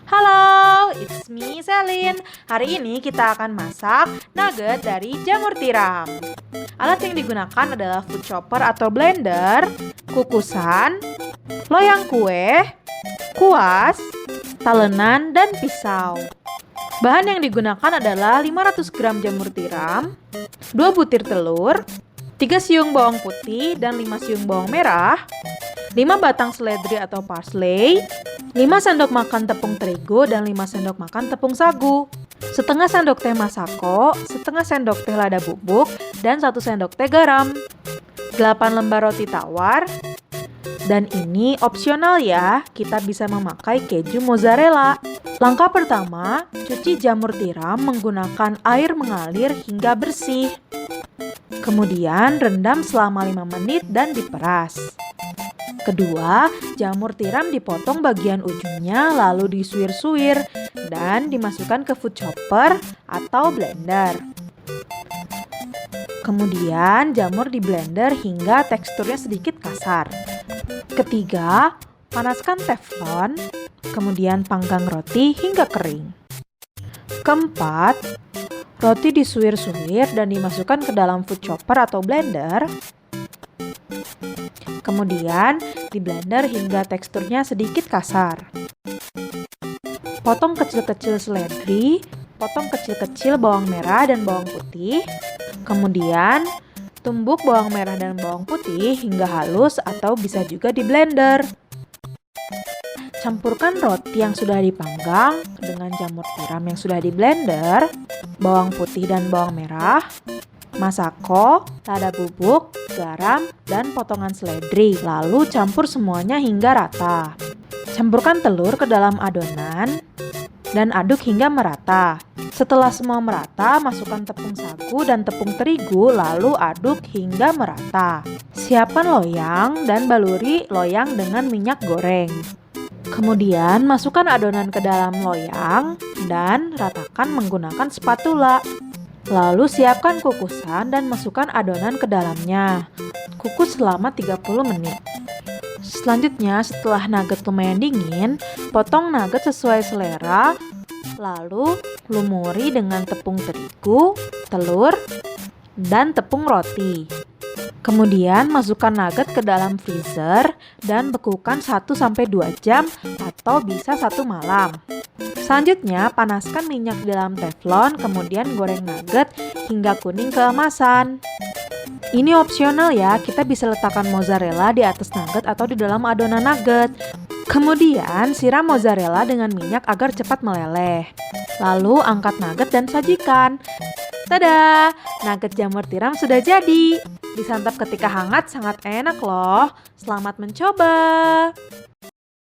Halo, it's me Selin. Hari ini kita akan masak nugget dari jamur tiram. Alat yang digunakan adalah food chopper atau blender, kukusan, loyang kue, kuas, talenan, dan pisau. Bahan yang digunakan adalah 500 gram jamur tiram, 2 butir telur, 3 siung bawang putih dan 5 siung bawang merah, 5 batang seledri atau parsley, 5 sendok makan tepung terigu dan 5 sendok makan tepung sagu, setengah sendok teh masako, setengah sendok teh lada bubuk, dan 1 sendok teh garam, 8 lembar roti tawar, dan ini opsional ya, kita bisa memakai keju mozzarella. Langkah pertama, cuci jamur tiram menggunakan air mengalir hingga bersih. Kemudian rendam selama 5 menit dan diperas. Kedua, jamur tiram dipotong bagian ujungnya lalu disuir-suir dan dimasukkan ke food chopper atau blender. Kemudian jamur di blender hingga teksturnya sedikit kasar. Ketiga, panaskan teflon, kemudian panggang roti hingga kering. Keempat, roti disuir-suir dan dimasukkan ke dalam food chopper atau blender. Kemudian di blender hingga teksturnya sedikit kasar. Potong kecil-kecil seledri, potong kecil-kecil bawang merah dan bawang putih. Kemudian tumbuk bawang merah dan bawang putih hingga halus atau bisa juga di blender. Campurkan roti yang sudah dipanggang dengan jamur tiram yang sudah di blender, bawang putih dan bawang merah, masako, lada bubuk, garam, dan potongan seledri. Lalu campur semuanya hingga rata. Campurkan telur ke dalam adonan dan aduk hingga merata. Setelah semua merata, masukkan tepung sagu dan tepung terigu, lalu aduk hingga merata. Siapkan loyang dan baluri loyang dengan minyak goreng. Kemudian masukkan adonan ke dalam loyang dan ratakan menggunakan spatula. Lalu siapkan kukusan dan masukkan adonan ke dalamnya. Kukus selama 30 menit. Selanjutnya, setelah nugget lumayan dingin, potong nugget sesuai selera. Lalu lumuri dengan tepung terigu, telur, dan tepung roti. Kemudian masukkan nugget ke dalam freezer dan bekukan 1-2 jam atau bisa 1 malam. Selanjutnya, panaskan minyak di dalam teflon, kemudian goreng nugget hingga kuning keemasan. Ini opsional ya, kita bisa letakkan mozzarella di atas nugget atau di dalam adonan nugget. Kemudian, siram mozzarella dengan minyak agar cepat meleleh. Lalu, angkat nugget dan sajikan. Tada! Nugget jamur tiram sudah jadi. Disantap ketika hangat sangat enak loh. Selamat mencoba!